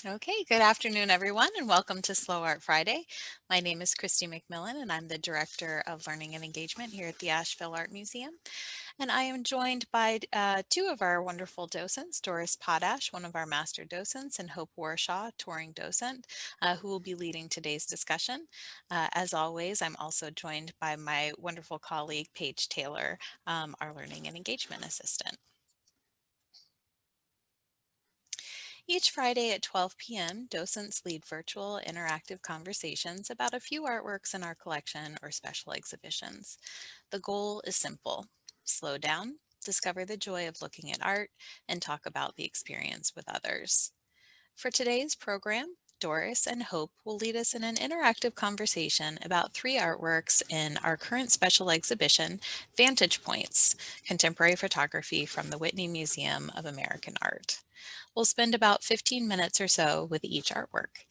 Okay, good afternoon, everyone, and welcome to Slow Art Friday. My name is Christy McMillan, and I'm the Director of Learning and Engagement here at the Asheville Art Museum. And I am joined by two of our wonderful docents, Doris Potash, one of our master docents, and Hope Warshaw, touring docent, who will be leading today's discussion. As always, I'm also joined by my wonderful colleague, Paige Taylor, our Learning and Engagement Assistant. Each Friday at 12 p.m., docents lead virtual interactive conversations about a few artworks in our collection or special exhibitions. The goal is simple: slow down, discover the joy of looking at art, and talk about the experience with others. For today's program, Doris and Hope will lead us in an interactive conversation about three artworks in our current special exhibition, Vantage Points, Contemporary Photography from the Whitney Museum of American Art. We'll spend about 15 minutes or so with each artwork.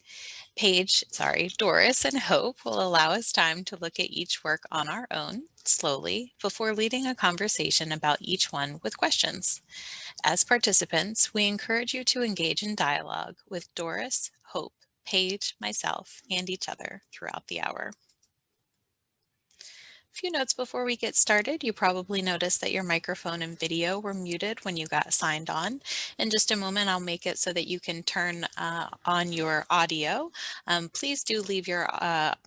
Doris and Hope will allow us time to look at each work on our own, slowly, before leading a conversation about each one with questions. As participants, we encourage you to engage in dialogue with Doris, Hope, Paige, myself, and each other throughout the hour. A few notes before we get started. You probably noticed that your microphone and video were muted when you got signed on. In just a moment, I'll make it so that you can turn on your audio. Please do leave your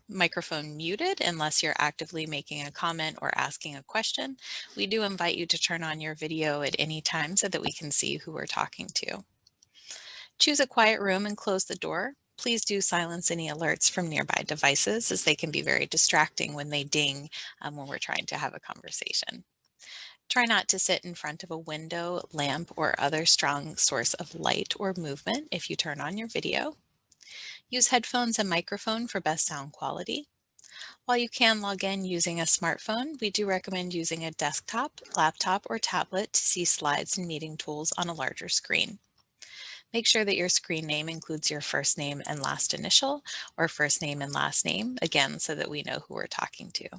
microphone muted unless you're actively making a comment or asking a question. We do invite you to turn on your video at any time so that we can see who we're talking to. Choose a quiet room and close the door. Please do silence any alerts from nearby devices, as they can be very distracting when they ding when we're trying to have a conversation. Try not to sit in front of a window, lamp, or other strong source of light or movement if you turn on your video. Use headphones and microphone for best sound quality. While you can log in using a smartphone, we do recommend using a desktop, laptop, or tablet to see slides and meeting tools on a larger screen. Make sure that your screen name includes your first name and last initial, or first name and last name, again, so that we know who we're talking to.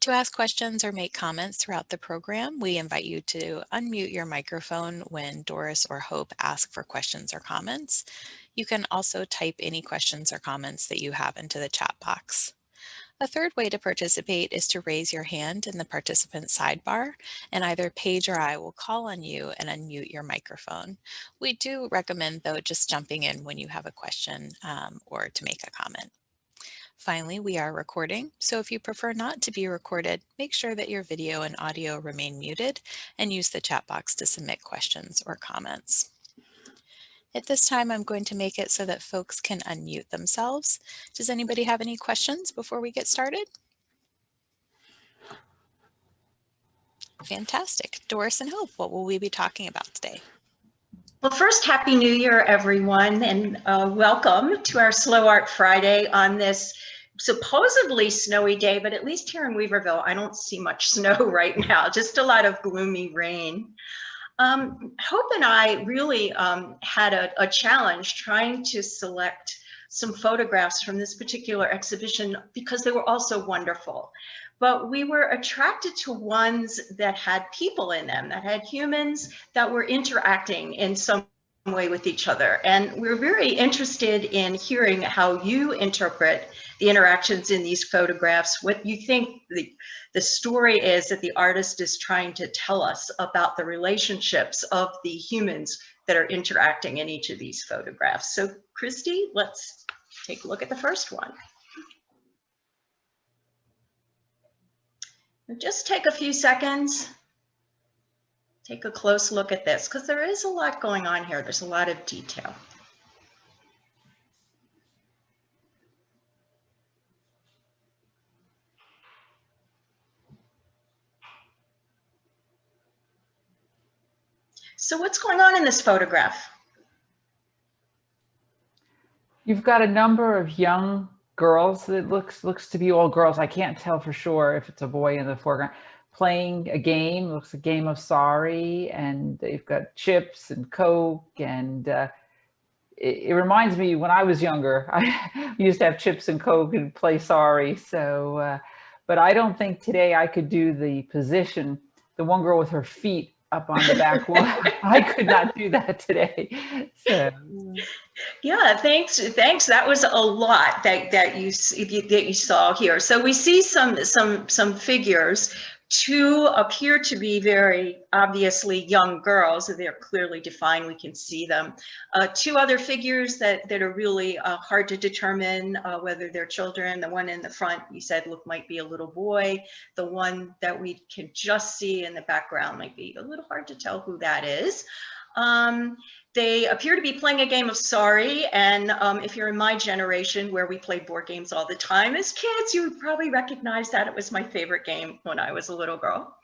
To ask questions or make comments throughout the program, we invite you to unmute your microphone when Doris or Hope ask for questions or comments. You can also type any questions or comments that you have into the chat box. A third way to participate is to raise your hand in the participant sidebar, and either Paige or I will call on you and unmute your microphone. We do recommend, though, just jumping in when you have a question or to make a comment. Finally, we are recording, so if you prefer not to be recorded, make sure that your video and audio remain muted and use the chat box to submit questions or comments. At this time, I'm going to make it so that folks can unmute themselves. Does anybody have any questions before we get started? Fantastic. Doris and Hope, what will we be talking about today? Well, first, Happy New Year, everyone, and welcome to our Slow Art Friday on this supposedly snowy day, but at least here in Weaverville, I don't see much snow right now, just a lot of gloomy rain. Hope and I really had a challenge trying to select some photographs from this particular exhibition because they were all so wonderful. But we were attracted to ones that had people in them, that had humans that were interacting in some way with each other. And we're very interested in hearing how you interpret the interactions in these photographs, what you think the story is that the artist is trying to tell us about the relationships of the humans that are interacting in each of these photographs. So Christy, let's take a look at the first one. Just take a few seconds, take a close look at this, because there is a lot going on here. There's a lot of detail. So what's going on in this photograph? You've got a number of young girls. It looks to be all girls. I can't tell for sure if it's a boy in the foreground playing a game. Looks a game of Sorry, and they've got chips and Coke, and it reminds me when I was younger, I used to have chips and Coke and play Sorry. So, but I don't think today I could do the position. The one girl with her feet up on the back wall. I could not do that today. So Yeah, thanks. That was a lot that you saw here. So we see some figures. Two appear to be very obviously young girls. They're clearly defined. We can see them. Two other figures that are really hard to determine whether they're children. The one in the front, you said, might be a little boy. The one that we can just see in the background might be a little hard to tell who that is. They appear to be playing a game of Sorry, and if you're in my generation where we played board games all the time as kids, you would probably recognize that. It was my favorite game when I was a little girl.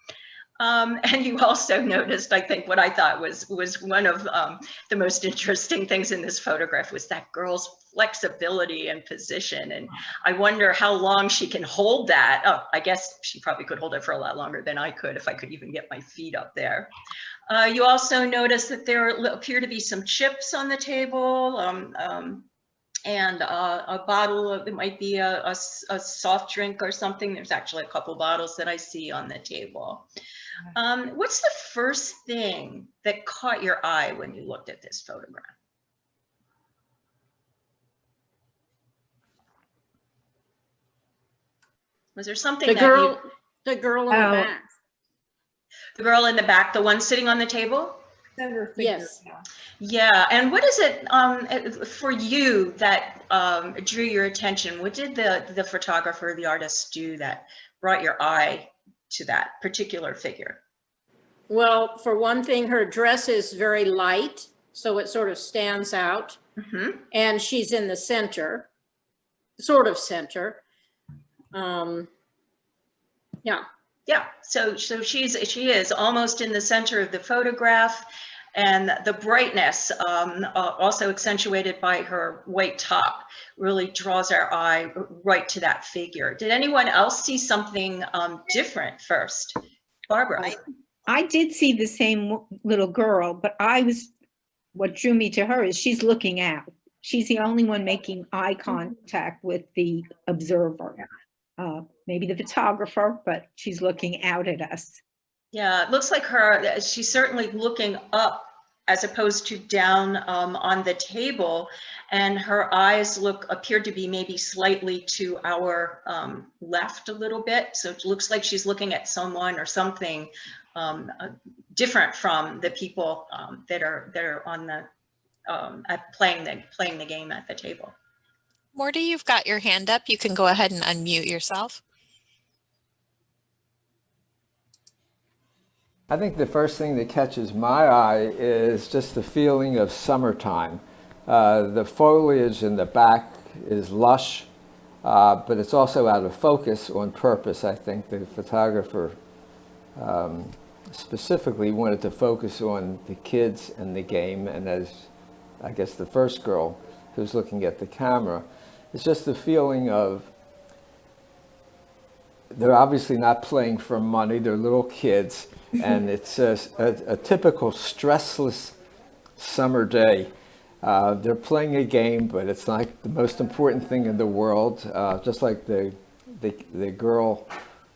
And you also noticed, I think, what I thought was one of the most interesting things in this photograph was that girl's flexibility and position. And I wonder how long she can hold that. Oh, I guess she probably could hold it for a lot longer than I could if I could even get my feet up there. You also notice that there appear to be some chips on the table and a bottle of, it might be a soft drink or something. There's actually a couple bottles that I see on the table. What's the first thing that caught your eye when you looked at this photograph? Was there something the girl in the back? The girl in the back, the one sitting on the table? Yes. Yeah, and what is it for you that drew your attention? What did the photographer, the artist do that brought your eye to that particular figure? Well, for one thing, her dress is very light, so it sort of stands out. Mm-hmm. And she's in the center, sort of center. Yeah. Yeah, so she is almost in the center of the photograph, and the brightness, also accentuated by her white top, really draws our eye right to that figure. Did anyone else see something different first? Barbara. I did see the same little girl, but what drew me to her is she's looking out. She's the only one making eye contact with the observer. Maybe the photographer, but she's looking out at us. Yeah, it looks like she's certainly looking up as opposed to down on the table, and her eyes appear to be maybe slightly to our left a little bit. So it looks like she's looking at someone or something different from the people that are on the playing the game at the table. Morty, you've got your hand up. You can go ahead and unmute yourself. I think the first thing that catches my eye is just the feeling of summertime. The foliage in the back is lush, but it's also out of focus on purpose. I think the photographer specifically wanted to focus on the kids and the game, and as I guess the first girl who's looking at the camera, it's just the feeling of they're obviously not playing for money, they're little kids, and it's a typical stressless summer day. They're playing a game, but it's not the most important thing in the world. Just like the girl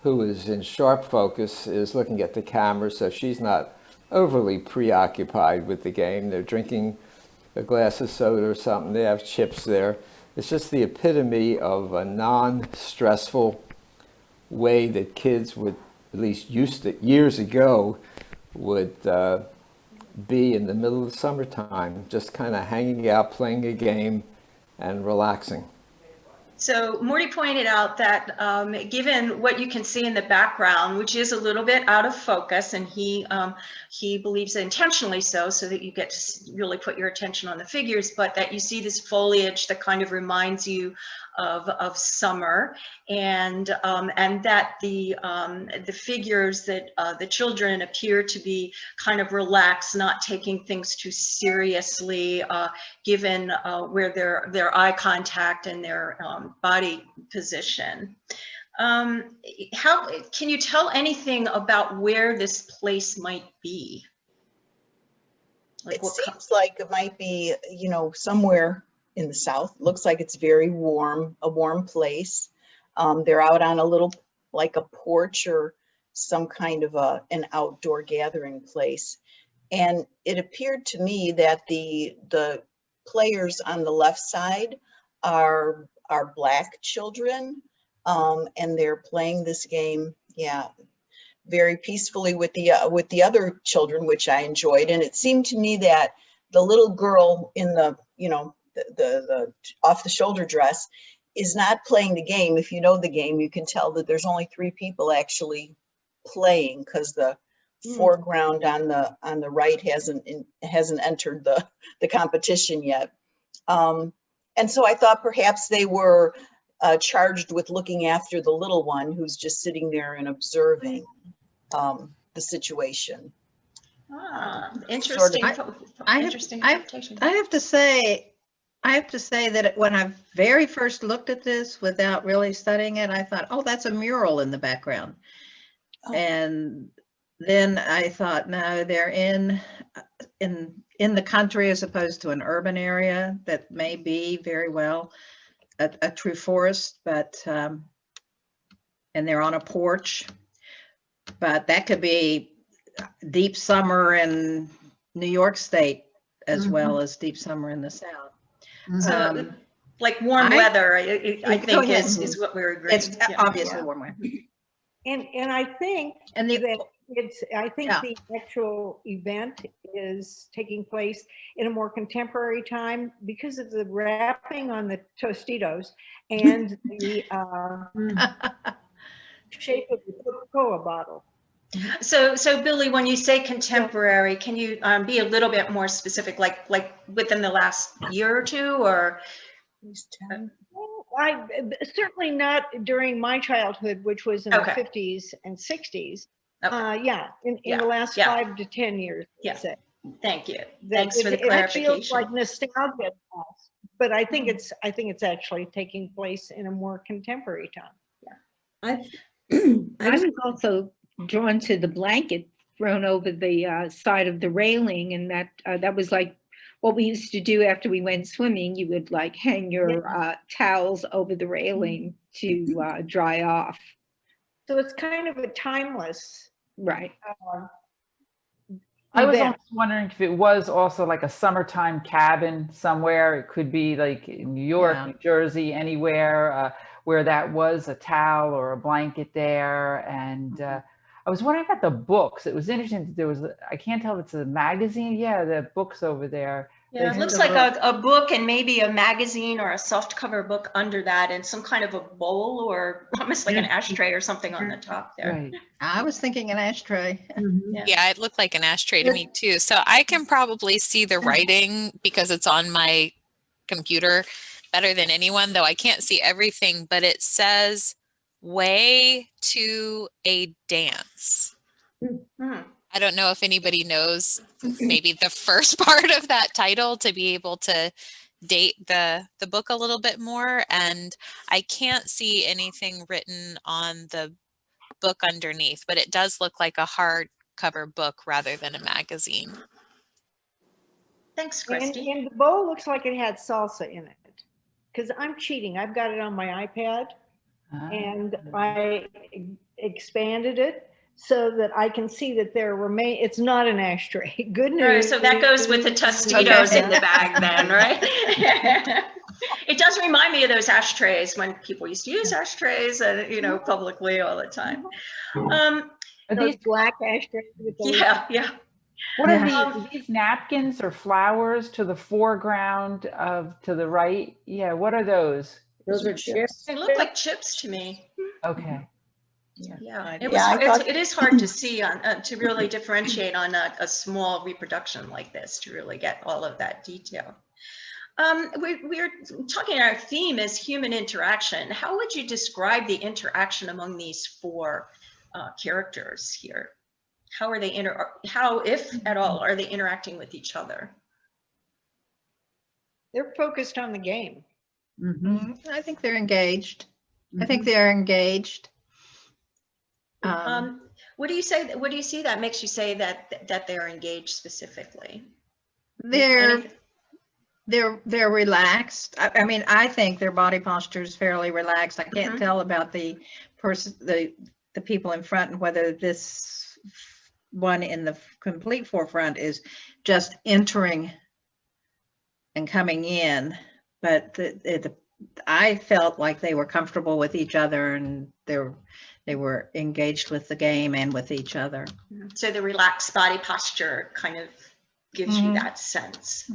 who is in sharp focus is looking at the camera, so she's not overly preoccupied with the game. They're drinking a glass of soda or something. They have chips there. It's just the epitome of a non-stressful way that kids would, at least years ago, would be in the middle of the summertime, just kind of hanging out, playing a game, and relaxing. So Morty pointed out that given what you can see in the background, which is a little bit out of focus, and he believes intentionally so that you get to really put your attention on the figures, but that you see this foliage that kind of reminds you of summer, and that the figures that the children appear to be kind of relaxed, not taking things too seriously, given where their eye contact and their body position. How can you tell anything about where this place might be? It seems like it might be, somewhere in the south. Looks like it's very warm, a warm place. They're out on a little, like a porch or some kind of an outdoor gathering place. And it appeared to me that the players on the left side are Black children, and they're playing this game, yeah, very peacefully with the other children, which I enjoyed. And it seemed to me that the little girl in the, you know, the off the shoulder dress is not playing the game. If you know the game, you can tell that there's only 3 people actually playing, because the foreground on the right hasn't entered the competition yet. And so I thought perhaps they were charged with looking after the little one who's just sitting there and observing the situation. Interesting. I Interesting have interpretation. I have to say that when I very first looked at this without really studying it, I thought, oh, that's a mural in the background. Oh. And then I thought, no, they're in the country as opposed to an urban area that may be very well a true forest, but and they're on a porch, but that could be deep summer in New York State as well as deep summer in the South. So, like warm weather, I think is what we're agreeing. It's obviously warm weather. And I think And the, that I think Yeah. the actual event is taking place in a more contemporary time because of the wrapping on the Tostitos and the shape of the Coca-Cola bottle. So Billy, when you say contemporary, can you be a little bit more specific, like within the last year or two, or? Well, I certainly not during my childhood, which was in Okay. the 50s and 60s. Okay. Yeah, in Yeah, the last yeah. 5 to 10 years, Yeah. I'd say. Thank you. That Thanks for the it feels clarification. like nostalgia, to us, but I think it's actually taking place in a more contemporary time. I was also drawn to the blanket thrown over the side of the railing, and that was like what we used to do after we went swimming. You would like hang your towels over the railing to dry off. So it's kind of a timeless. Right. I was event. also wondering if it was also like a summertime cabin somewhere. It could be like in New York, Yeah. New Jersey, anywhere where that was a towel or a blanket there. And I was wondering about the books. It was interesting that there was, I can't tell if it's a magazine. Yeah, the books over there. Yeah, They it had looks the like little- a book and maybe a magazine or a soft cover book under that, and some kind of a bowl or almost like an ashtray or something on the top there. Right. I was thinking an ashtray. Yeah, it looked like an ashtray to me too. So I can probably see the writing because it's on my computer better than anyone, though I can't see everything, but it says way to a dance. Hmm. I don't know if anybody knows maybe the first part of that title to be able to date the book a little bit more. And I can't see anything written on the book underneath, but it does look like a hardcover book rather than a magazine. Thanks, And, Christy. and the bowl looks like it had salsa in it. Because I'm cheating. I've got it on my iPad and I expanded it so that I can see that there remain. It's not an ashtray. Good news. Right, so that goes with the Tostitos in the bag then, right? It does remind me of those ashtrays when people used to use ashtrays, publicly all the time. Are Those these, black ashtrays with the Yeah. what are these napkins or flowers to the foreground to the right? Yeah, what are those? Those are chips. They look like chips to me. Okay. Yeah, thought- it is hard to see to really differentiate on a small reproduction like this to really get all of that detail. We're talking, our theme is human interaction. How would you describe the interaction among these 4 characters here? How are they how, if at all, are they interacting with each other? They're focused on the game. I think they're engaged. I think they're engaged. What do you say? What do you see that makes you say that they're engaged specifically? They're relaxed. I mean, I think their body posture is fairly relaxed. I can't tell about the person, the people in front and whether this one in the complete forefront is just entering and coming in. But I felt like they were comfortable with each other, and they were engaged with the game and with each other. So the relaxed body posture kind of gives you that sense.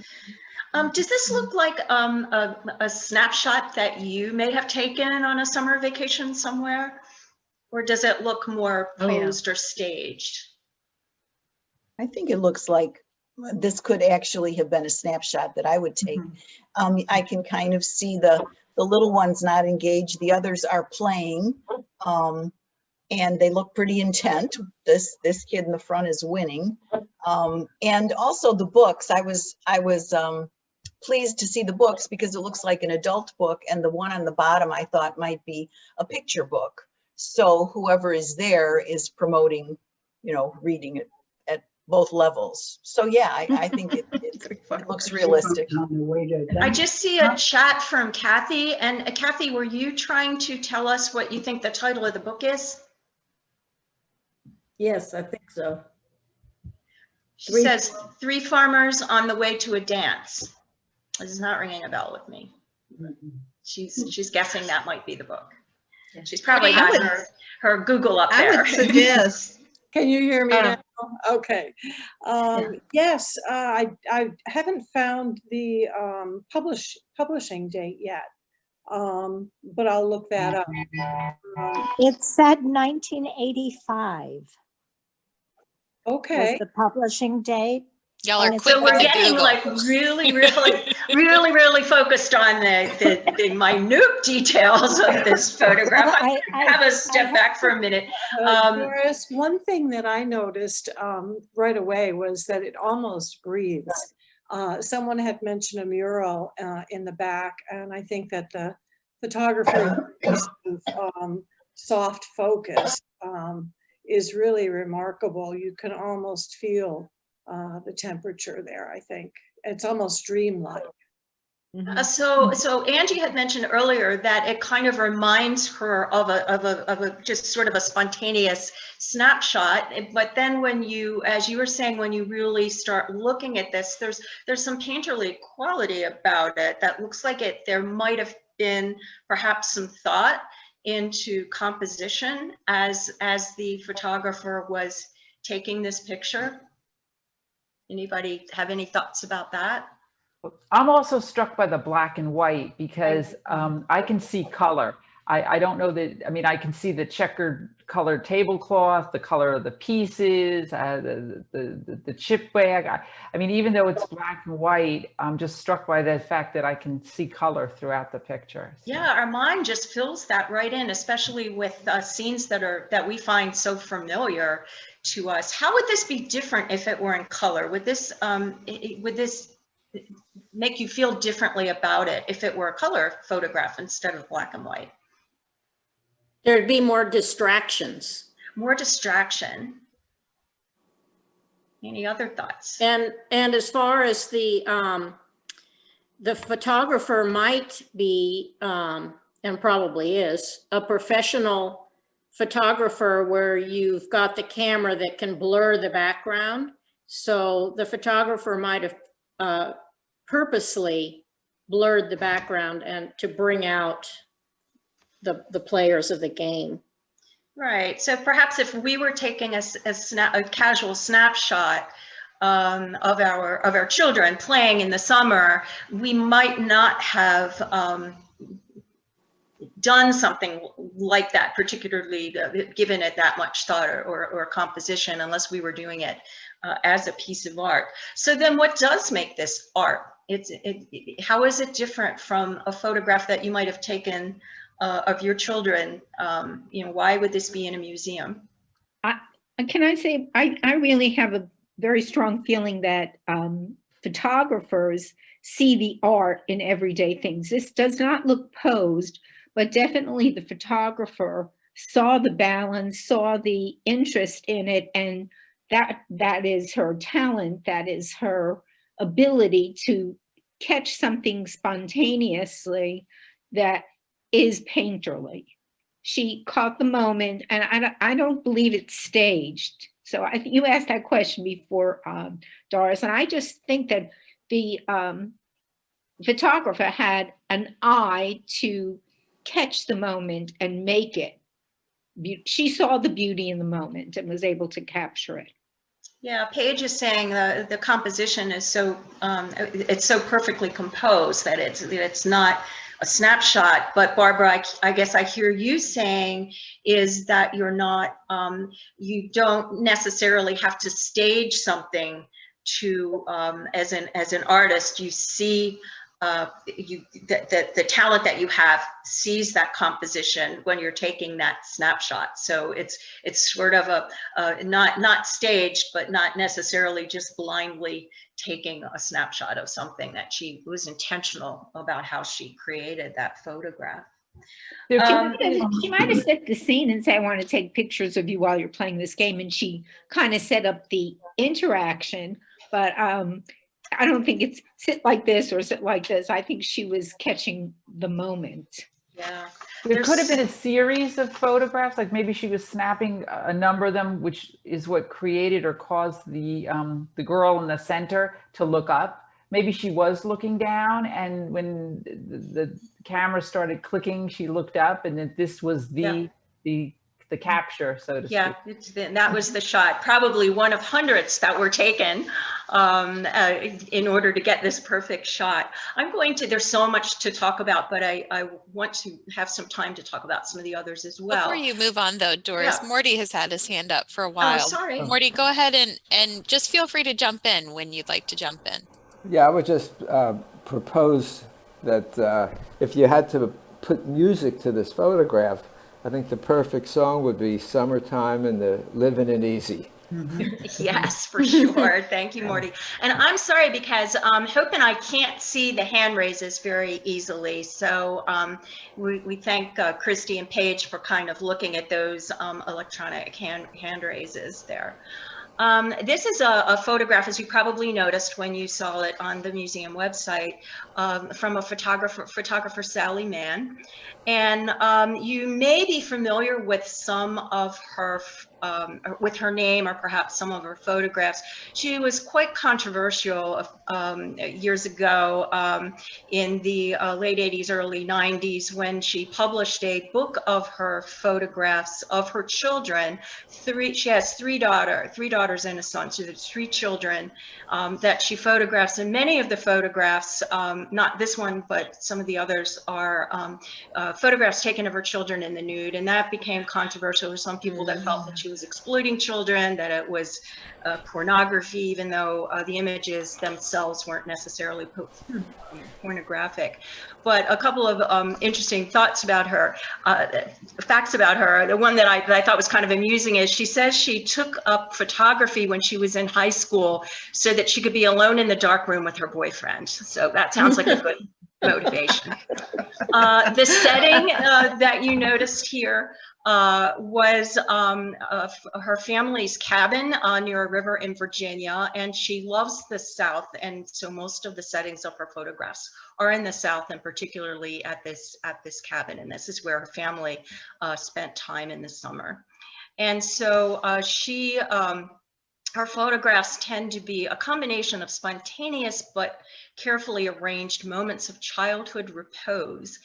Does this look like a snapshot that you may have taken on a summer vacation somewhere? Or does it look more posed or staged? I think it looks like this could actually have been a snapshot that I would take. I can kind of see the little ones not engaged. The others are playing, and they look pretty intent. This kid in the front is winning. And also the books, I was pleased to see the books because it looks like an adult book, and the one on the bottom I thought might be a picture book. So whoever is there is promoting, reading it at both levels. So yeah, I think it looks realistic. I just see a chat from Kathy. And Kathy, were you trying to tell us what you think the title of the book is? Yes, I think so. She says, 3 farmers on the way to a dance. This is not ringing a bell with me. She's guessing that might be the book. She's probably got her Google up there. I would suggest. Can you hear me now? Okay. Yes, I haven't found the publishing date yet, but I'll look that up. It said 1985. Okay. Was the publishing date. Y'all are quick So we're with the getting Google. like really focused on the minute details of this photograph. Well, I have a step back for a minute. Doris, one thing that I noticed right away was that it almost breathes. Someone had mentioned a mural in the back, and I think that the photographer soft focus is really remarkable. You can almost feel the temperature there. I think it's almost dreamlike. So Angie had mentioned earlier that it kind of reminds her of a just sort of a spontaneous snapshot. But then when as you were saying, when you really start looking at this, there's some painterly quality about it that looks like there might have been perhaps some thought into composition as the photographer was taking this picture. Anybody have any thoughts about that? I'm also struck by the black and white because I can see color. I don't know that, I mean, I can see the checkered colored tablecloth, the color of the pieces, the chip bag. I mean, even though it's black and white, I'm just struck by the fact that I can see color throughout the picture. So. Yeah, our mind just fills that right in, especially with scenes that we find so familiar to us. How would this be different if it were in color? Would this make you feel differently about it if it were a color photograph instead of black and white? There'd be more distractions. More distraction. Any other thoughts? And as far as the photographer might be, and probably is, a professional photographer where you've got the camera that can blur the background. So the photographer might have purposely blurred the background and to bring out the players of the game. Right. So perhaps if we were taking a casual snapshot of our children playing in the summer, we might not have done something like that, particularly given it that much thought or composition, unless we were doing it as a piece of art. So then what does make this art? How is it different from a photograph that you might have taken of your children? Why would this be in a museum? Can I say, I really have a very strong feeling that photographers see the art in everyday things. This does not look posed, but definitely the photographer saw the balance, saw the interest in it, and that is her talent, that is her ability to catch something spontaneously that is painterly. she caught the moment, and I don't believe it's staged. So you asked that question before, Doris, and I just think that the photographer had an eye to catch the moment and make it. She saw the beauty in the moment and was able to capture it. Yeah, Paige is saying the composition is so it's so perfectly composed that it's not a snapshot. But Barbara, I guess I hear you saying is that you're not you don't necessarily have to stage something to as an artist. You see the talent that you have sees that composition when you're taking that snapshot. So it's sort of a not staged, but not necessarily just blindly taking a snapshot of something, that she was intentional about how she created that photograph. She might have set the scene and say, I want to take pictures of you while you're playing this game. And she kind of set up the interaction, but I don't think it's sit like this or sit like this. I think she was catching the moment. Yeah. There could have been a series of photographs, like maybe she was snapping a number of them, which is what created or caused the girl in the center to look up. Maybe she was looking down, and when the camera started clicking, she looked up, and then this was the capture, so to speak. Yeah, that was the shot, probably one of hundreds that were taken in order to get this perfect shot. There's so much to talk about, but I want to have some time to talk about some of the others as well. Before you move on though, Doris, Morty has had his hand up for a while. Oh, sorry. Morty, go ahead and just feel free to jump in when you'd like to jump in. Yeah, I would just propose that if you had to put music to this photograph, I think the perfect song would be Summertime and the Living It Easy. Yes, for sure. Thank you, Morty. And I'm sorry because Hope and I can't see the hand raises very easily. So we thank Christy and Paige for kind of looking at those electronic hand raises there. This is a photograph, as you probably noticed when you saw it on the museum website, from a photographer Sally Mann. And you may be familiar with some of her, with her name or perhaps some of her photographs. She was quite controversial years ago in the late 80s, early 90s, when she published a book of her photographs of her children. She has three daughters and a son, so there's 3 children that she photographs, and many of the photographs, not this one, but some of the others, are photographs taken of her children in the nude, and that became controversial. There were some people that felt that she was exploiting children, that it was pornography, even though the images themselves weren't necessarily pornographic. But a couple of interesting thoughts about her, facts about her. The one that I thought was kind of amusing is she says she took up photography when she was in high school so that she could be alone in the dark room with her boyfriend. So that sounds like a good motivation. The setting that you noticed here was her family's cabin near a river in Virginia, and she loves the South, and so most of the settings of her photographs are in the South, and particularly at this cabin, and this is where her family spent time in the summer. And so her photographs tend to be a combination of spontaneous but carefully arranged moments of childhood repose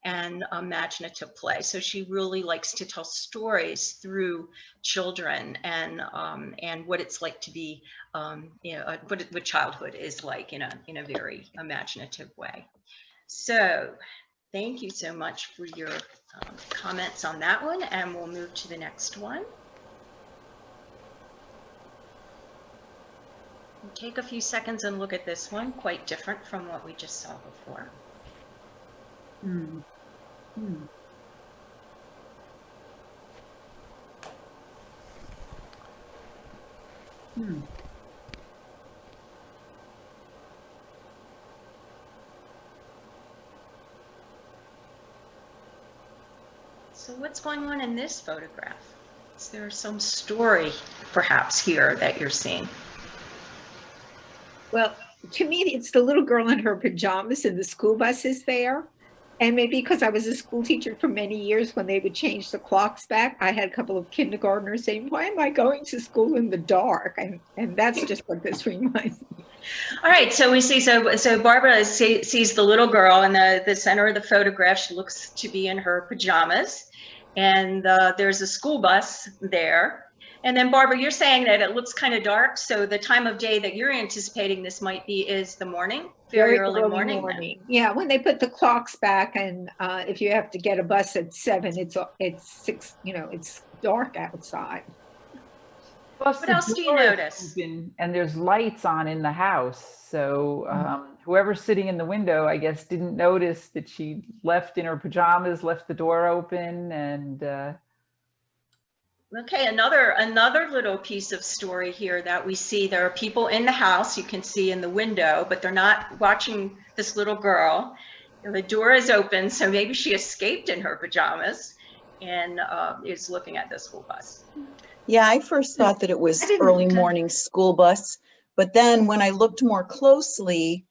and imaginative play. So she really likes to tell stories through children and what it's like to be, what childhood is like in a very imaginative way. So thank you so much for your comments on that one, and we'll move to the next one. Take a few seconds and look at this one, quite different from what we just saw before. So what's going on in this photograph? Is there some story perhaps here that you're seeing? Well, to me, it's the little girl in her pajamas and the school bus is there. And maybe because I was a school teacher for many years, when they would change the clocks back, I had a couple of kindergartners saying, why am I going to school in the dark? And that's just what this reminds me. All right, so we see, so Barbara sees the little girl in the center of the photograph. She looks to be in her pajamas, and there's a school bus there. And then Barbara, you're saying that it looks kind of dark, so the time of day that you're anticipating this might be is the morning, very early morning. Yeah, when they put the clocks back, and if you have to get a bus at 7, it's 6, it's dark outside. Plus, What else do you notice? And there's lights on in the house. So whoever's sitting in the window, I guess, didn't notice that she left in her pajamas, left the door open, and okay, another little piece of story here that we see. There are people in the house, you can see in the window, but they're not watching this little girl. The door is open, so maybe she escaped in her pajamas and is looking at the school bus. Yeah, I first thought that it was early morning school bus, but then when I looked more closely,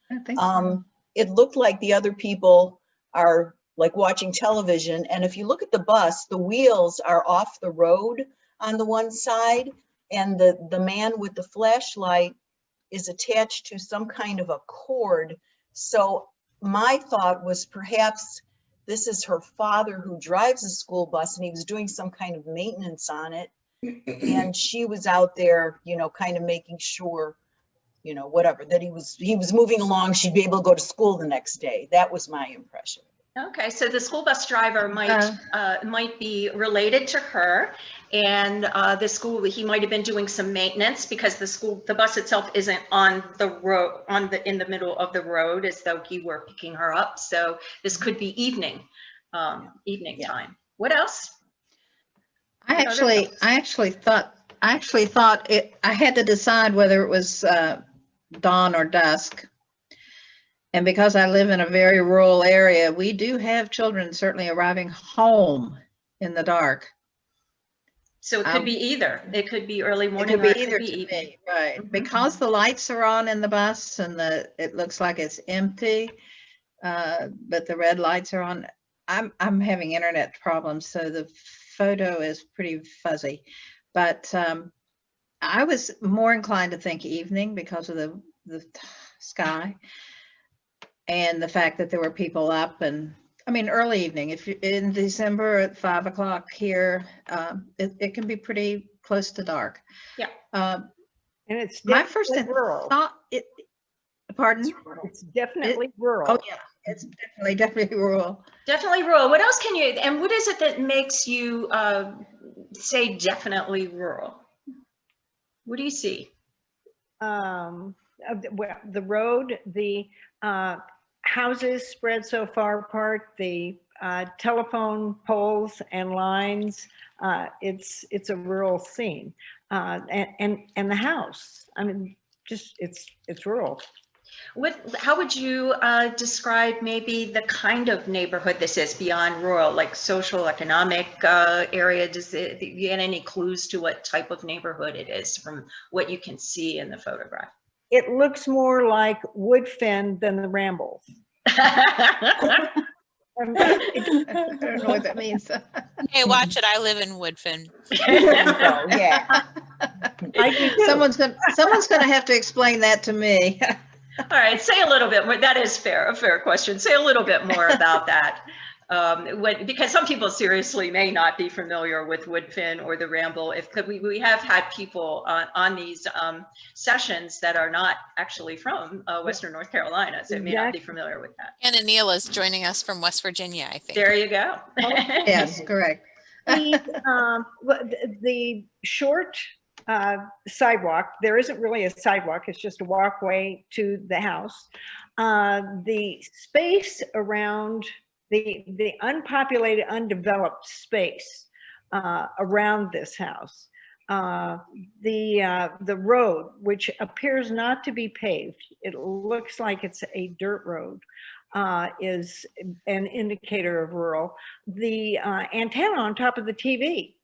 it looked like the other people are like watching television. And if you look at the bus, the wheels are off the road on the one side, and the man with the flashlight is attached to some kind of a cord. So my thought was perhaps this is her father who drives a school bus, and he was doing some kind of maintenance on it. And she was out there, kind of making sure, whatever, that he was moving along, she'd be able to go to school the next day. That was my impression. Okay, so the school bus driver might be related to her, and he might have been doing some maintenance, because the bus itself isn't on the road, in the middle of the road, as though he were picking her up. So this could be evening time. What else? I actually thought I had to decide whether it was dawn or dusk. And because I live in a very rural area, we do have children certainly arriving home in the dark. So it could be either. It could be early morning, it could be evening. Right. Mm-hmm. Because the lights are on in the bus and it looks like it's empty, but the red lights are on. I'm having internet problems, so the photo is pretty fuzzy. But I was more inclined to think evening because of the sky. And the fact that there were people up, and I mean, early evening, if you're in December at 5 o'clock here, it can be pretty close to dark. Yeah. And it's my first rural. thought, pardon? It's definitely rural. Oh yeah, it's definitely rural. Definitely rural. What else and what is it that makes you say definitely rural? What do you see? Well, the road, the houses spread so far apart, the telephone poles and lines. It's a rural scene, and the house. I mean, just it's rural. How would you describe maybe the kind of neighborhood this is beyond rural, like social, economic area? Do you get any clues to what type of neighborhood it is from what you can see in the photograph? It looks more like Woodfin than the Rambles. I don't know what that means. Hey, watch it. I live in Woodfin. Yeah. Someone's gonna have to explain that to me. All right, say a little bit more. That is a fair question. Say a little bit more about that. Because some people seriously may not be familiar with Woodfin or the Ramble. We have had people on these sessions that are not actually from Western North Carolina, so may not be familiar with that. And Anil is joining us from West Virginia, I think. There you go. Yes, correct. The short sidewalk, there isn't really a sidewalk, it's just a walkway to the house. The space around the unpopulated, undeveloped space around this house, the road, which appears not to be paved, it looks like it's a dirt road, is an indicator of rural. The antenna on top of the TV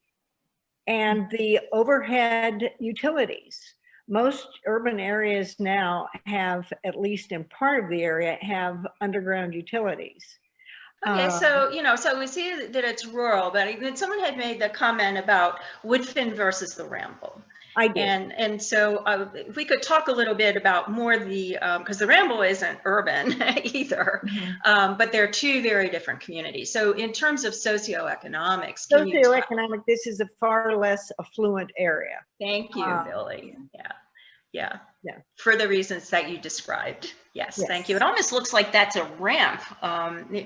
and the overhead utilities. Most urban areas now have, at least in part of the area, have underground utilities. Okay, so, so we see that it's rural, but then someone had made the comment about Woodfin versus the Ramble. I did. And so if we could talk a little bit about more the, because the Ramble isn't urban either, but they're two very different communities. So in terms of socioeconomics, can you Socioeconomic, this is a far less affluent area. Thank you, Billy. Yeah. Yeah. For the reasons that you described. Yes, Yes. thank you. It almost looks like that's a ramp,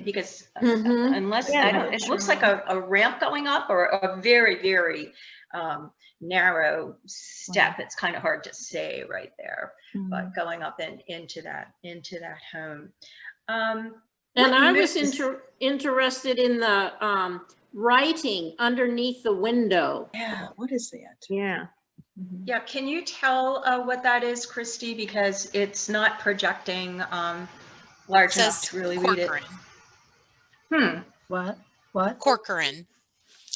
because unless, Yeah, I don't, it looks like a ramp going up or a very, very narrow step. It's kind of hard to say right there, but going up and into that home. And I was interested in the writing underneath the window. Yeah, what is that? Yeah. Yeah, can you tell what that is, Christy? Because it's not projecting large enough to really read it. What? Corcoran.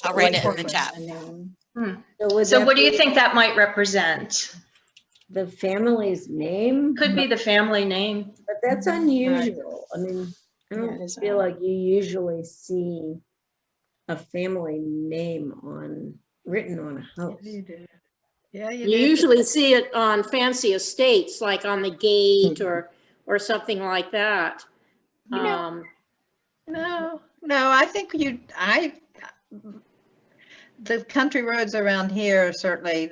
I'll write it in the chat. So what do you think that might represent? The family's name? Could be the family name. But that's unusual. I mean, I Yeah, it don't is feel odd. like you usually see a family name written on a house. You do. Yeah, you You do. usually see it on fancy estates, like on the gate or something like that. No, I think the country roads around here, certainly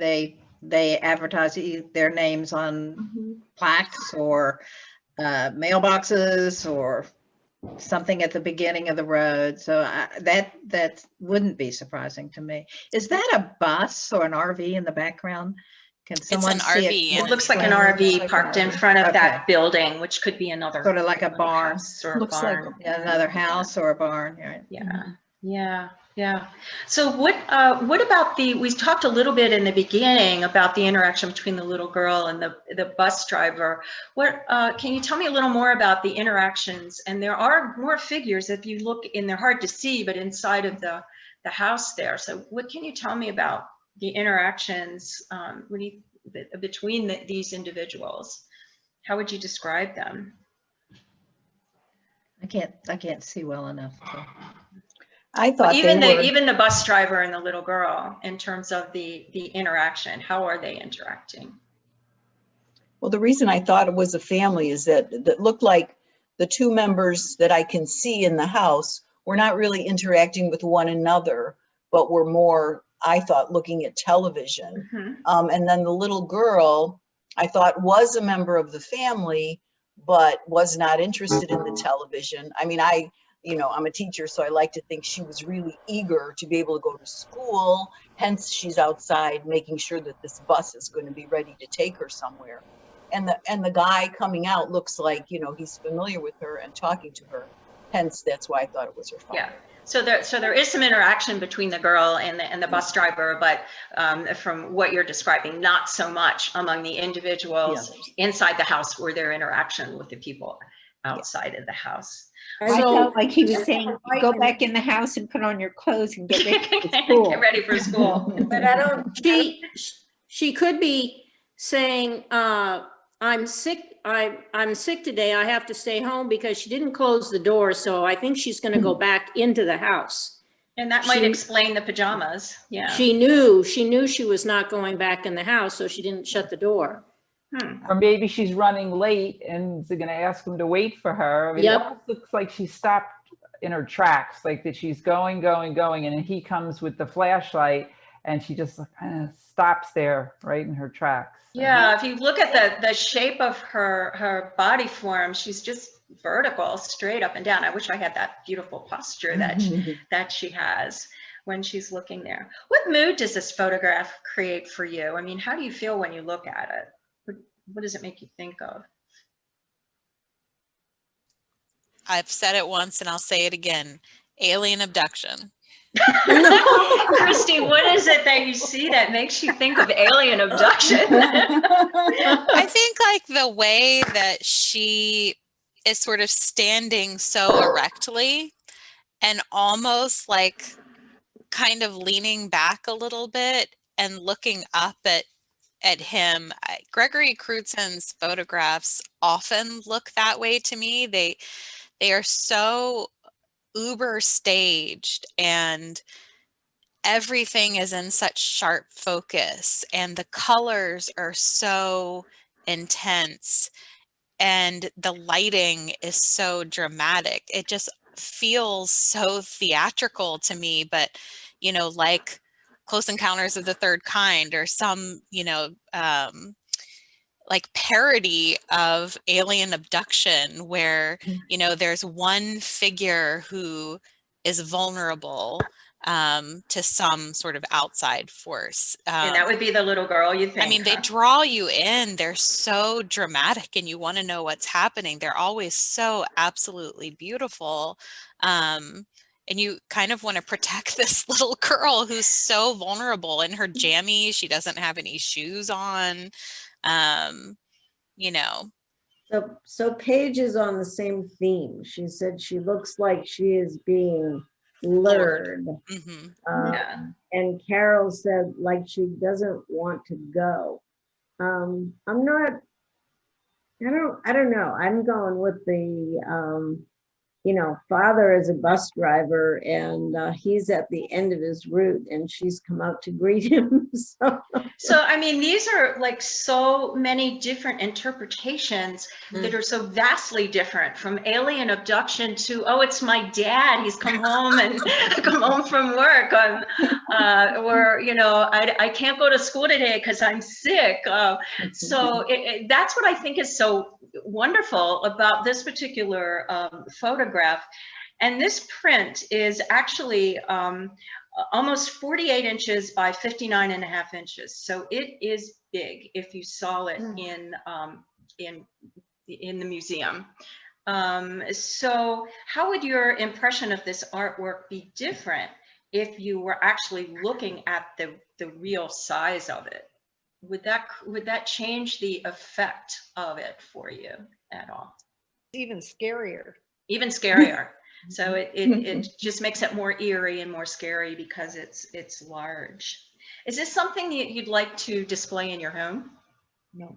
they advertise their names on plaques or mailboxes or something at the beginning of the road. So that wouldn't be surprising to me. Is that a bus or an RV in the background? Can someone an see RV, It and looks like an RV parked in front of that building, which could be another Sort of like a barn. house or a Looks like barn. another house or a barn, right? Yeah. So what about we talked a little bit in the beginning about the interaction between the little girl and the bus driver. What can you tell me a little more about the interactions? And there are more figures if you look in, they're hard to see, but inside of the house there. So what can you tell me about the interactions between these individuals? How would you describe them? I can't see well enough. I thought even they were, even the bus driver and the little girl, in terms of the interaction, how are they interacting? well, the reason I thought it was a family is that looked like the two members that I can see in the house were not really interacting with one another, but were more, I thought, looking at television. And then the little girl, I thought, was a member of the family, but was not interested in the television. I mean, I'm a teacher, so I like to think she was really eager to be able to go to school. Hence, she's outside making sure that this bus is going to be ready to take her somewhere. And the guy coming out looks like, he's familiar with her and talking to her. Hence, that's why I thought it was her father. Yeah. So there is some interaction between the girl and the bus driver, but from what you're describing, not so much among the individuals inside the house, or their interaction with the people outside of the house. I felt like he was saying, go back in the house and put on your clothes and get ready for school. Get ready for school. But I don't, she could be saying, I'm sick. I'm sick today. I have to stay home, because she didn't close the door. So I think she's going to go back into the house. And that might explain the pajamas. Yeah. She knew she was not going back in the house, so she didn't shut the door. Or maybe she's running late and they're going to ask him to wait for her. I mean, It almost looks like she stopped in her tracks, like that she's going, and then he comes with the flashlight and she just kind of stops there right in her tracks. Yeah, if you look at the shape of her body form, she's just vertical, straight up and down. I wish I had that beautiful posture that she has when she's looking there. What mood does this photograph create for you? I mean, how do you feel when you look at it? What does it make you think of? I've said it once and I'll say it again. Alien abduction. Christy, what is it that you see that makes you think of alien abduction? I think like the way that she is sort of standing so erectly and almost like kind of leaning back a little bit and looking up at him. Gregory Crewdson photographs often look that way to me. They are so uber staged, and everything is in such sharp focus, and the colors are so intense, and the lighting is so dramatic. It just feels so theatrical to me, but, you know, like Close Encounters of the Third Kind, or some, you know, like parody of alien abduction, where, you know, there's one figure who is vulnerable to some sort of outside force. And that would be the little girl, you think? I mean, they draw you in. They're so dramatic, and you want to know what's happening. They're always so absolutely beautiful. And you kind of want to protect this little girl who's so vulnerable in her jammies. She doesn't have any shoes on. You know. So Paige is on the same theme. She said she looks like she is being lured. Yeah. And Carol said like she doesn't want to go. I'm not, I don't know. I'm going with the, you know, father is a bus driver, and he's at the end of his route, and she's come out to greet him. So, I mean, these are like so many different interpretations that are so vastly different, from alien abduction to, oh, it's my dad. He's come home and come home from work. Or, you know, I can't go to school today because I'm sick. So that's what I think is so wonderful about this particular photograph. And this print is actually almost 48 inches by 59.5 inches. So it is big if you saw it in the museum. So how would your impression of this artwork be different if you were actually looking at the real size of it? Would that change the effect of it for you at all? Even scarier. Even scarier. So it just makes it more eerie and more scary because it's large. Is this something you'd like to display in your home? No.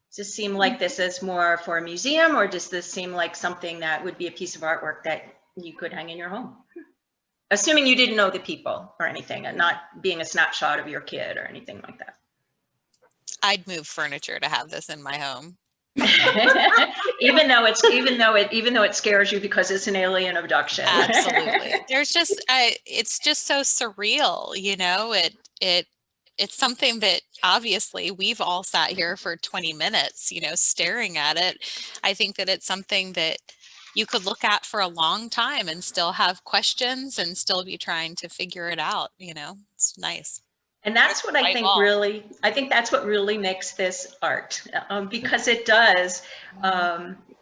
Does this seem like this is more for a museum, or does this seem like something that would be a piece of artwork that you could hang in your home? Assuming you didn't know the people or anything, and not being a snapshot of your kid or anything like that. I'd move furniture to have this in my home. even though it scares you because it's an alien abduction. Absolutely. There's just it's just so surreal, you know. It's something that obviously we've all sat here for 20 minutes, you know, staring at it. I think that it's something that you could look at for a long time and still have questions and still be trying to figure it out, you know. It's nice. And that's what I think that's what really makes this art, because it does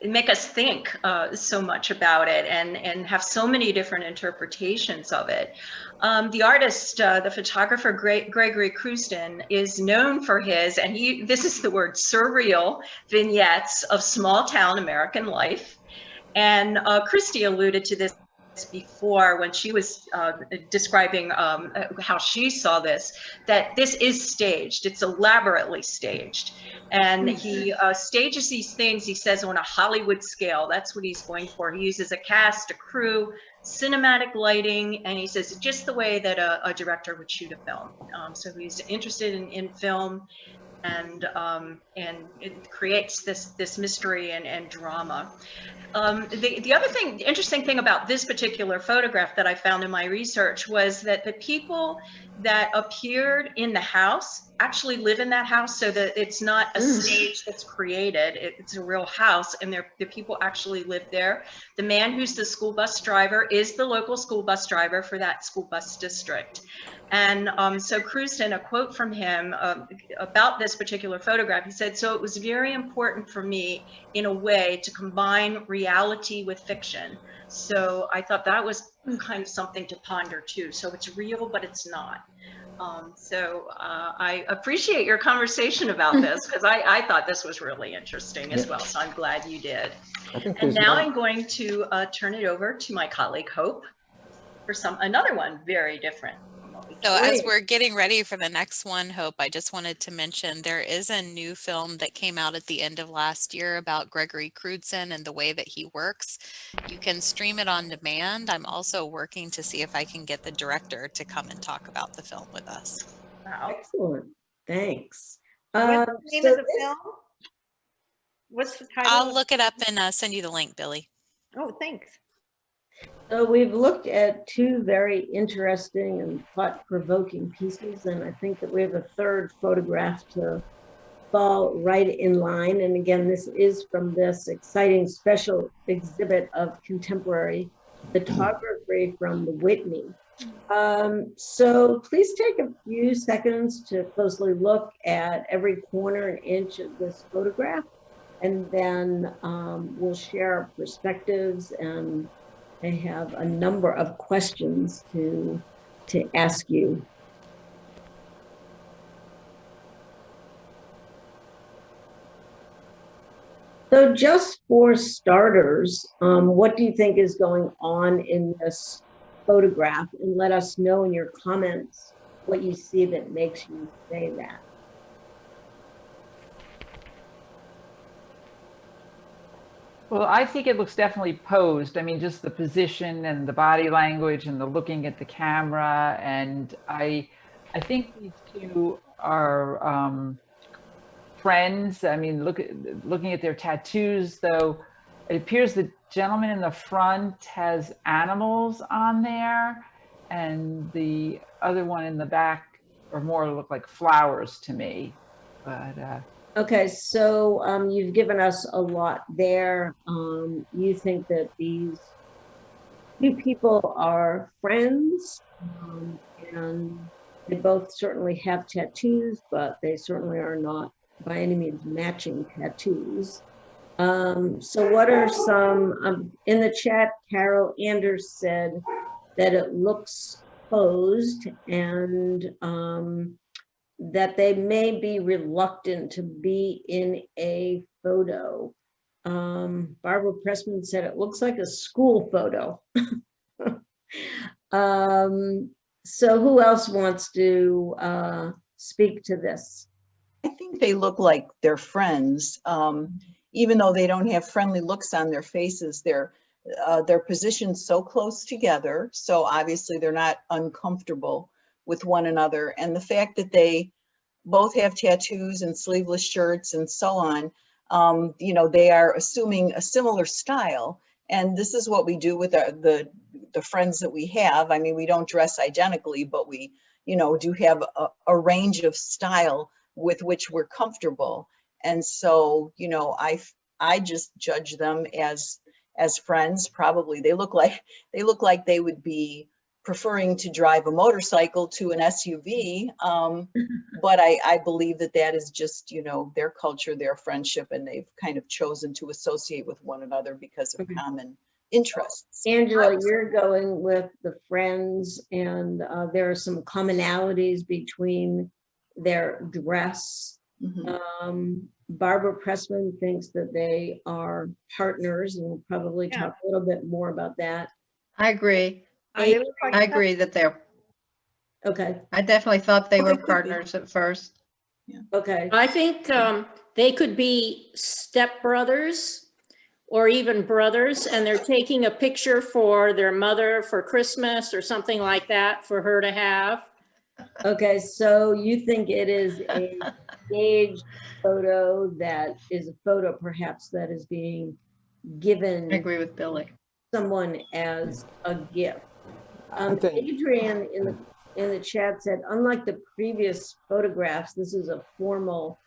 make us think so much about it and have so many different interpretations of it. The artist, the photographer Gregory Crewston, is known for his, and this is the word, surreal vignettes of small town American life. And Christy alluded to this before when she was describing how she saw this, that this is staged. It's elaborately staged. And he stages these things, he says, on a Hollywood scale. That's what he's going for. He uses a cast, a crew, cinematic lighting, and he says just the way that a director would shoot a film. So he's interested in film, and it creates this mystery and drama. The other interesting thing about this particular photograph that I found in my research was that the people that appeared in the house actually live in that house, so that it's not a stage that's created. It's a real house, and the people actually live there. The man who's the school bus driver is the local school bus driver for that school bus district. And so Crewston, a quote from him about this particular photograph, he said, "So it was very important for me in a way to combine reality with fiction." So I thought that was kind of something to ponder too. So it's real, but it's not. I appreciate your conversation about this, because I thought this was really interesting as well. So I'm glad you did. And now I'm going to turn it over to my colleague Hope for another one very different. So as Great. we're getting ready for the next one, Hope, I just wanted to mention there is a new film that came out at the end of last year about Gregory Crewdson and the way that he works. You can stream it on demand. I'm also working to see if I can get the director to come and talk about the film with us. Wow. Excellent. Thanks. What's the name So of the this- film? What's the title? I'll look it up and send you the link, Billy. Oh, thanks. So we've looked at two very interesting and thought-provoking pieces, and I think that we have a third photograph to fall right in line. And again, this is from this exciting special exhibit of contemporary photography from the Whitney. So please take a few seconds to closely look at every corner and inch of this photograph, and then we'll share our perspectives, and I have a number of questions to ask you. So just for starters, what do you think is going on in this photograph? And let us know in your comments what you see that makes you say that. Well, I think it looks definitely posed. I mean, just the position and the body language and the looking at the camera. And I think these two are friends. I mean, looking at their tattoos, though, it appears the gentleman in the front has animals on there, and the other one in the back are more look like flowers to me. But Okay, so you've given us a lot there. You think that these two people are friends, and they both certainly have tattoos, but they certainly are not by any means matching tattoos. So what are some, in the chat, Carol Anders said that it looks posed, and that they may be reluctant to be in a photo. Barbara Pressman said it looks like a school photo. So who else wants to speak to this? I think they look like they're friends. Even though they don't have friendly looks on their faces, they're positioned so close together. So obviously they're not uncomfortable with one another. And the fact that they both have tattoos and sleeveless shirts and so on, you know, they are assuming a similar style. And this is what we do with the friends that we have. I mean, we don't dress identically, but we, you know, do have a range of style with which we're comfortable. And so, you know, I just judge them as friends. Probably they look like they would be preferring to drive a motorcycle to an SUV. But I believe that is just, you know, their culture, their friendship, and they've kind of chosen to associate with one another because of common interests. Angela, you're going with the friends, and there are some commonalities between their dress. Barbara Pressman thinks that they are partners, and we'll probably talk a little bit more about that. I agree. I agree that they're, Okay, I definitely thought they Well, were they could be. partners at first. okay. I think they could be stepbrothers or even brothers, and they're taking a picture for their mother for Christmas or something like that for her to have. Okay, so you think it is a staged photo that is a photo perhaps that is being I given agree with Billy. someone as a gift? think- Adrian in the chat said, unlike the previous photographs, this is a formal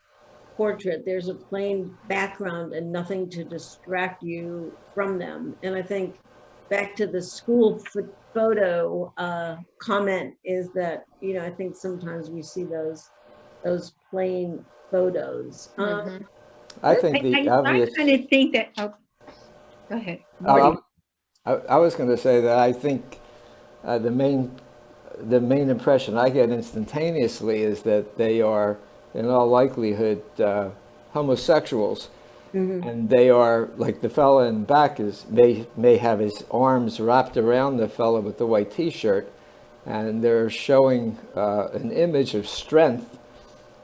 portrait. There's a plain background and nothing to distract you from them. And I think back to the school photo comment is that, you know, I think sometimes we see those plain photos. I think the obvious. I kind of think that, oh, go ahead. I was going to say that I think the main impression I get instantaneously is that they are, in all likelihood, homosexuals, and they are like the fella in back may have his arms wrapped around the fella with the white T-shirt, and they're showing an image of strength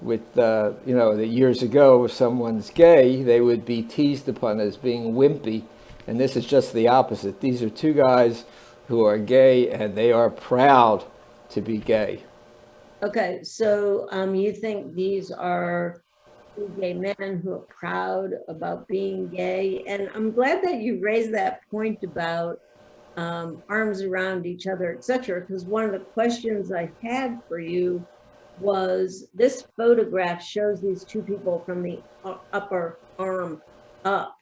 with, you know, that years ago, if someone's gay, they would be teased upon as being wimpy. And this is just the opposite. These are two guys who are gay, and they are proud to be gay. Okay, so you think these are two gay men who are proud about being gay? And I'm glad that you raised that point about arms around each other, etc. Because one of the questions I had for you was, this photograph shows these two people from the upper arm up.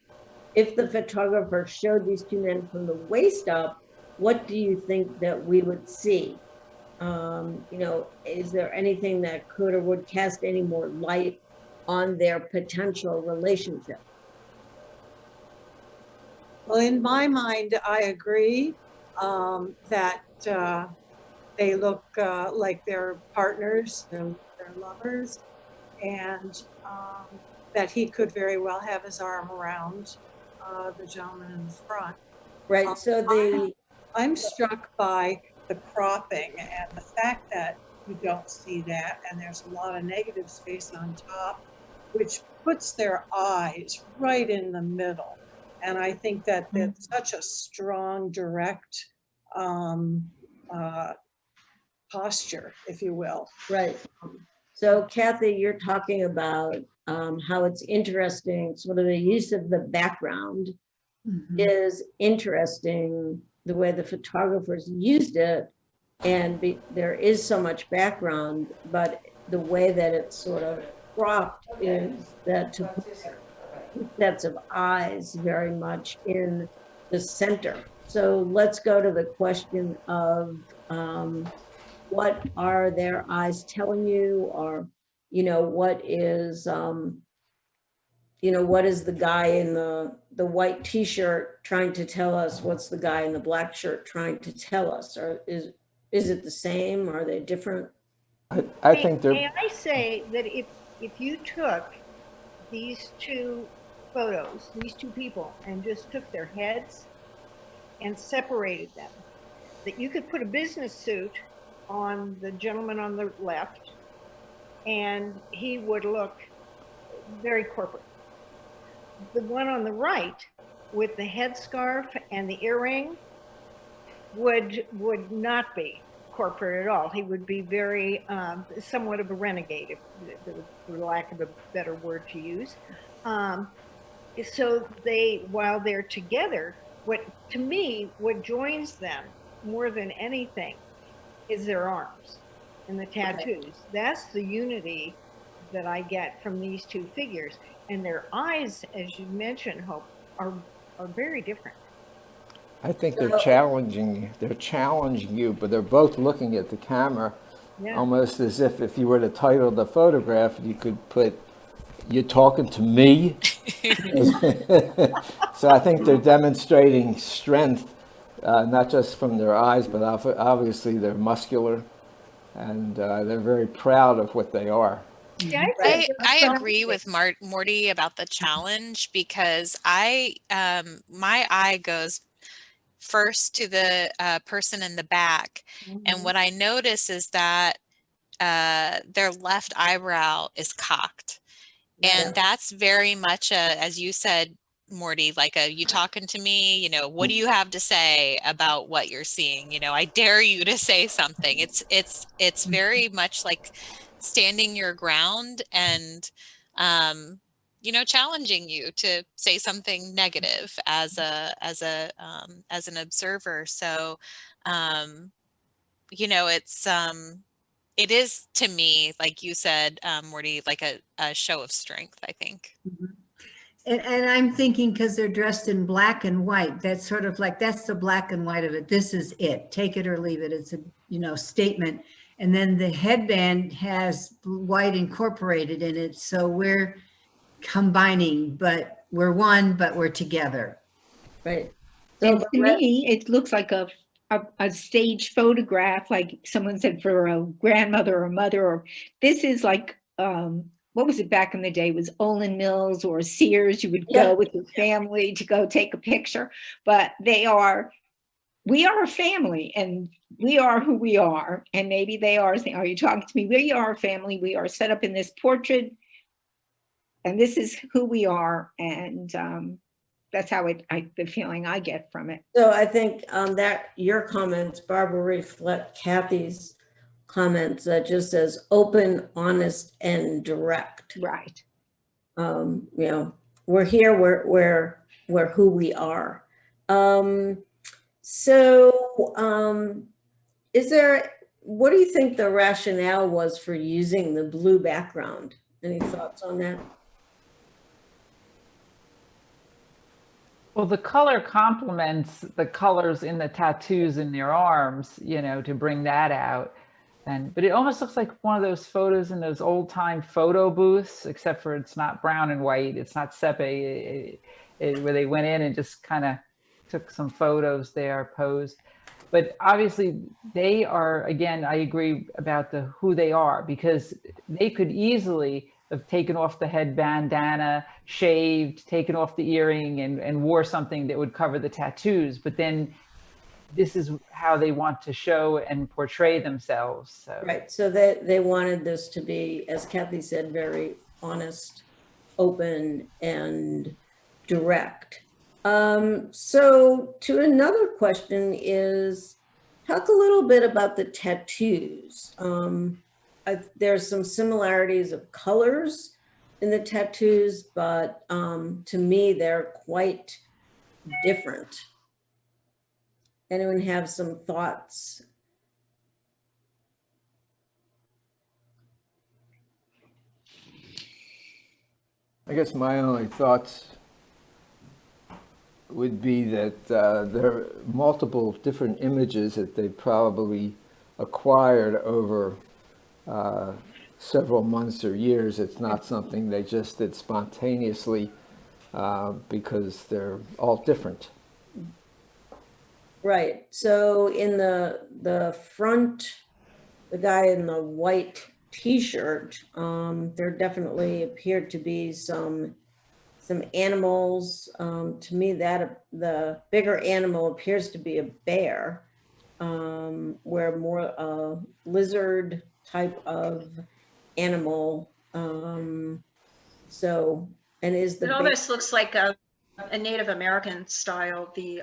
If the photographer showed these two men from the waist up, what do you think that we would see? You know, is there anything that could or would cast any more light on their potential relationship? Well, in my mind, I agree that they look like they're partners, they're lovers, and that he could very well have his arm around the gentleman in the front. Right, so I'm struck by the cropping and the fact that you don't see that, and there's a lot of negative space on top, which puts their eyes right in the middle. And I think that that's such a strong, direct posture, if you will. right. So Kathy, you're talking about how it's interesting, sort of the use of the background is interesting, the way the photographers used it, and there is so much background, but the way that it's sort of cropped is that to put sets of eyes very much in the center. So let's go to the question of what are their eyes telling you, or, you know, what is, you know, what is the guy in the white t-shirt trying to tell us? What's the guy in the black shirt trying to tell us? Or is it the same? Are they different? I think they're. May I say that if you took these two photos, these two people, and just took their heads and separated them, that you could put a business suit on the gentleman on the left, and he would look very corporate. The one on the right with the headscarf and the earring would not be corporate at all. He would be very somewhat of a renegade, for lack of a better word to use. So while they're together, to me, what joins them more than anything is their arms and the tattoos. That's the unity that I get from these two figures. And their eyes, as you mentioned, Hope, are very different. I think they're challenging you, but they're both looking at the camera, almost as if you were to title the photograph, you could put, "You talking to me?" So I think they're demonstrating strength, not just from their eyes, but obviously they're muscular, and they're very proud of what they are. I agree with Morty about the challenge, because my eye goes first to the person in the back, and what I notice is that their left eyebrow is cocked, and that's very much as you said, Morty, like you talking to me, you know, what do you have to say about what you're seeing? You know, I dare you to say something. It's very much like standing your ground and you know, challenging you to say something negative as an observer. So you know, it is, to me, like you said, Morty, like a show of strength, I think. And I'm thinking, because they're dressed in black and white, that's sort of like, that's the black and white of it. This is it. Take it or leave it. It's a, you know, statement. And then the headband has white incorporated in it. So we're combining, but we're one, but we're together. Right. So to me, it looks like a stage photograph, like someone said, for a grandmother or mother, or this is like, what was it back in the day? It was Olin Mills or Sears. You would go with your family to go take a picture, but they are we are a family and we are who we are. And maybe they are saying, are you talking to me? We are a family. We are set up in this portrait and this is who we are. And that's how the feeling I get from it. So I think that your comments, Barbara, reflect Kathy's comments that just says open, honest, and direct. Right. You know, we're here, we're who we are. What do you think the rationale was for using the blue background? Any thoughts on that? Well, the color complements the colors in the tattoos in their arms, you know, to bring that out. But it almost looks like one of those photos in those old time photo booths, except for it's not brown and white. It's not sepia, where they went in and just kind of took some photos there, posed. But obviously they are, again, I agree about who they are, because they could easily have taken off the head bandana, shaved, taken off the earring, and wore something that would cover the tattoos. But then this is how they want to show and portray themselves. So. Right. So they wanted this to be, as Kathy said, very honest, open, and direct. So to another question is, talk a little bit about the tattoos. There's some similarities of colors in the tattoos, but to me, they're quite different. Anyone have some thoughts? I guess my only thoughts would be that there are multiple different images that they probably acquired over several months or years. It's not something they just did spontaneously because they're all different. Right. So in the front, the guy in the white T-shirt, there definitely appeared to be some animals. To me, that the bigger animal appears to be a bear, where more lizard type of animal. It almost looks like a Native American style, the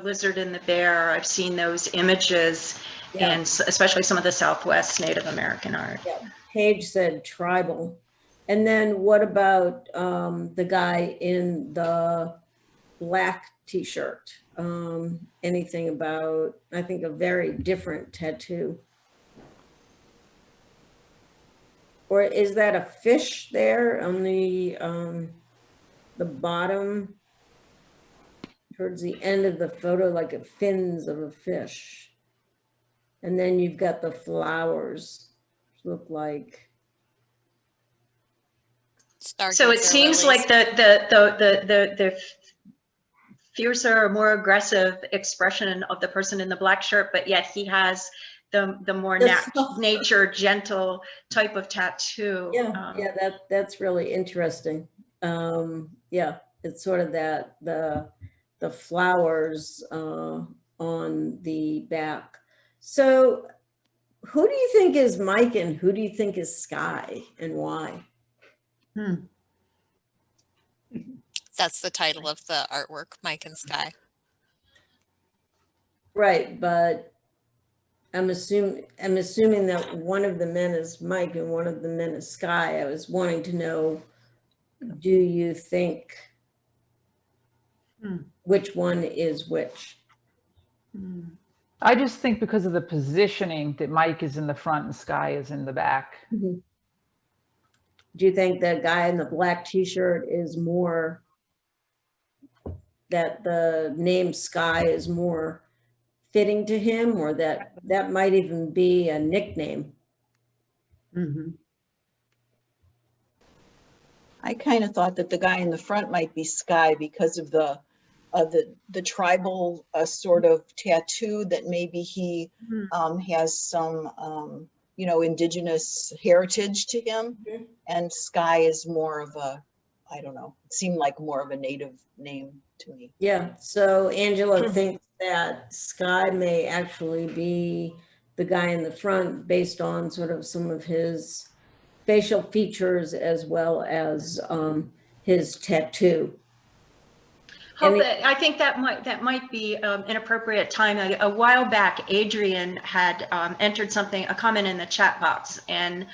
lizard and the bear. I've seen those images, and especially some of the Southwest Native American art. Yeah. Paige said tribal. And then what about the guy in the black T-shirt? Anything about, I think, a very different tattoo? Or is that a fish there on the bottom towards the end of the photo, like a fins of a fish? And then you've got the flowers, look like. So it seems like the fiercer or more aggressive expression of the person in the black shirt, but yet he has the more nature, gentle type of tattoo. Yeah, that's really interesting. Yeah, it's sort of that the flowers on the back. So who do you think is Mike and who do you think is Sky, and why? That's the title of the artwork, Mike and Sky. Right, but I'm assuming that one of the men is Mike and one of the men is Sky. I was wanting to know, do you think which one is which? I just think because of the positioning that Mike is in the front and Sky is in the back. Mm-hmm. Do you think the guy in the black T-shirt is more, that the name Sky is more fitting to him, or that might even be a nickname? I kind of thought that the guy in the front might be Sky because of the tribal sort of tattoo, that maybe he has some indigenous heritage to him, and Sky is more of a I don't know, it seemed like more of a native name to me. Yeah, so Angela thinks that Sky may actually be the guy in the front based on sort of some of his facial features as well as his tattoo. I think that might be an appropriate time. A while back, Adrian had entered a comment in the chat box, and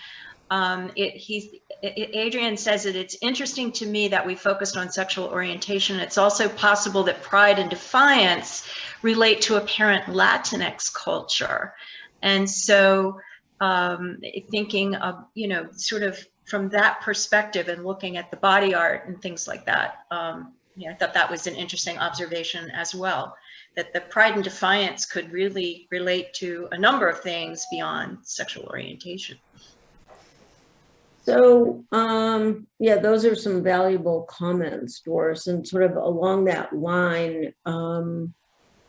Adrian says that it's interesting to me that we focused on sexual orientation. It's also possible that pride and defiance relate to apparent Latinx culture. And so thinking of, sort of from that perspective and looking at the body art and things like that, I thought that was an interesting observation as well, that the pride and defiance could really relate to a number of things beyond sexual orientation. So, yeah, those are some valuable comments, Doris, and sort of along that line,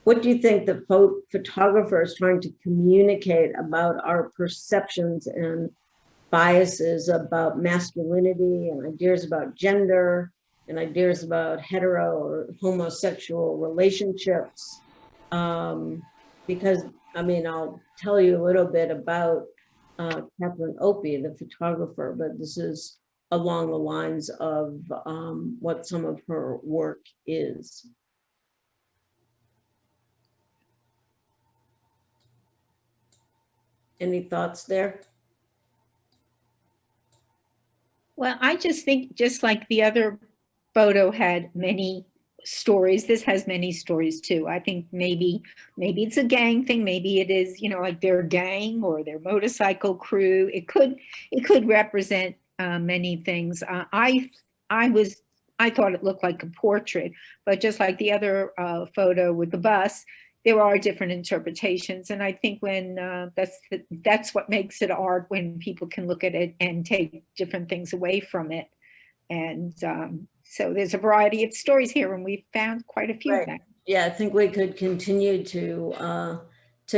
what do you think the photographer is trying to communicate about our perceptions and biases about masculinity and ideas about gender and ideas about hetero or homosexual relationships? Because, I mean, I'll tell you a little bit about Catherine Opie, the photographer, but this is along the lines of what some of her work is. Any thoughts there? Well, I just think, just like the other photo had many stories, this has many stories too. I think maybe it's a gang thing. Maybe it is, like their gang or their motorcycle crew. It could represent many things. I thought it looked like a portrait, but just like the other photo with the bus, there are different interpretations. And I think when that's what makes it art, when people can look at it and take different things away from it. And so there's a variety of stories here, and we've found quite a few of them. Yeah, I think we could continue to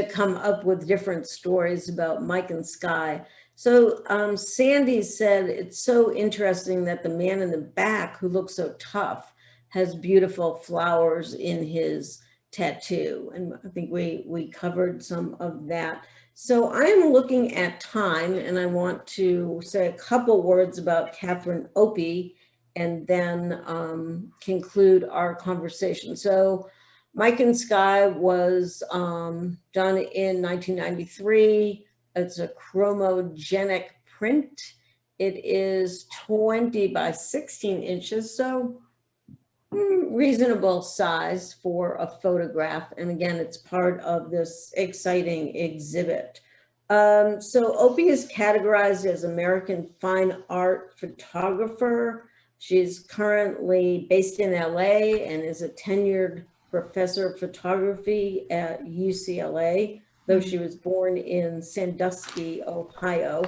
come up with different stories about Mike and Sky. So Sandy said, it's so interesting that the man in the back who looks so tough has beautiful flowers in his tattoo. And I think we covered some of that. So I'm looking at time, and I want to say a couple words about Catherine Opie and then conclude our conversation. So Mike and Sky was done in 1993. It's a chromogenic print. It is 20 by 16 inches, so reasonable size for a photograph. And again, it's part of this exciting exhibit. So Opie is categorized as American fine art photographer. She's currently based in LA and is a tenured professor of photography at UCLA, though she was born in Sandusky, Ohio.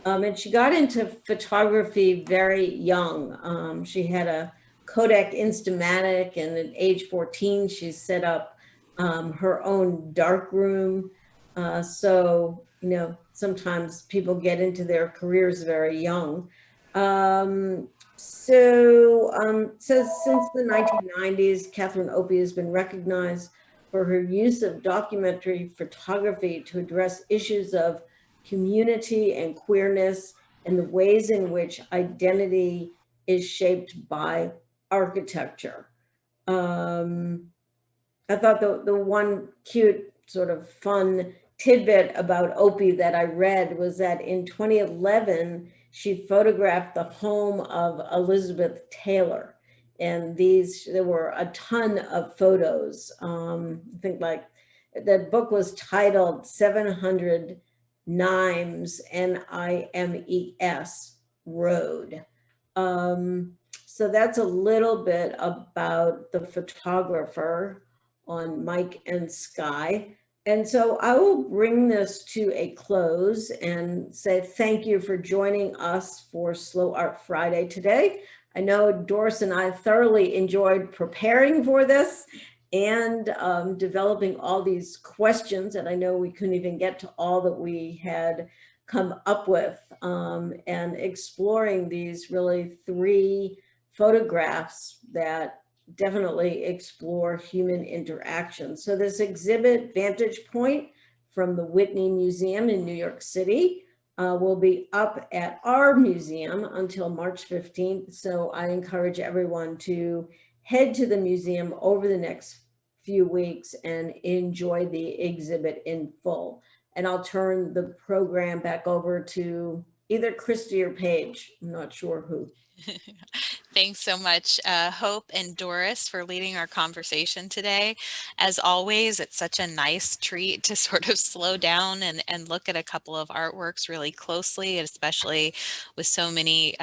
And she got into photography very young. She had a Kodak Instamatic, and at age 14, she set up her own darkroom. So, sometimes people get into their careers very young. Says since the 1990s, Catherine Opie has been recognized for her use of documentary photography to address issues of community and queerness and the ways in which identity is shaped by architecture. I thought the one cute sort of fun tidbit about Opie that I read was that in 2011, she photographed the home of Elizabeth Taylor. And there were a ton of photos. I think the book was titled 700 Nimes, Nimes Road. So that's a little bit about the photographer on Mike and Sky. And so I will bring this to a close and say thank you for joining us for Slow Art Friday today. I know Doris and I thoroughly enjoyed preparing for this and developing all these questions. And I know we couldn't even get to all that we had come up with and exploring these really three photographs that definitely explore human interaction. So this exhibit, Vantage Point, from the Whitney Museum in New York City, will be up at our museum until March 15th. So I encourage everyone to head to the museum over the next few weeks and enjoy the exhibit in full. And I'll turn the program back over to either Christy or Paige. I'm not sure who. Thanks so much, Hope and Doris, for leading our conversation today. As always, it's such a nice treat to sort of slow down and look at a couple of artworks really closely, especially with so many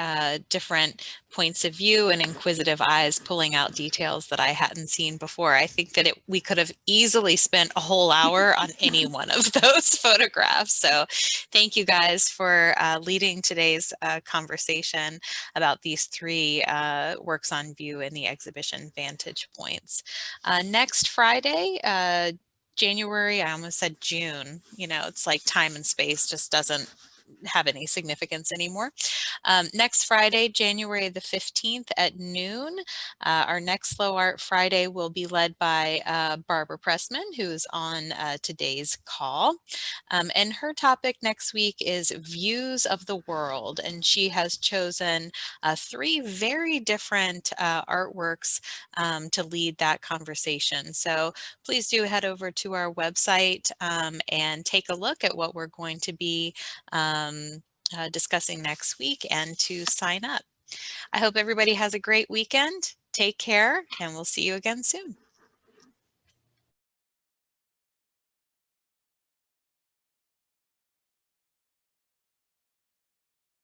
different points of view and inquisitive eyes pulling out details that I hadn't seen before. I think that we could have easily spent a whole hour on any one of those photographs. So thank you guys for leading today's conversation about these three works on view in the exhibition Vantage Points. Next Friday, January, I almost said June, you know, it's like time and space just doesn't have any significance anymore. Next Friday, January the 15th at noon, our next Slow Art Friday will be led by Barbara Pressman, who's on today's call. And her topic next week is Views of the World, and she has chosen three very different artworks to lead that conversation. So please do head over to our website and take a look at what we're going to be discussing next week and to sign up. I hope everybody has a great weekend. Take care, and we'll see you again soon.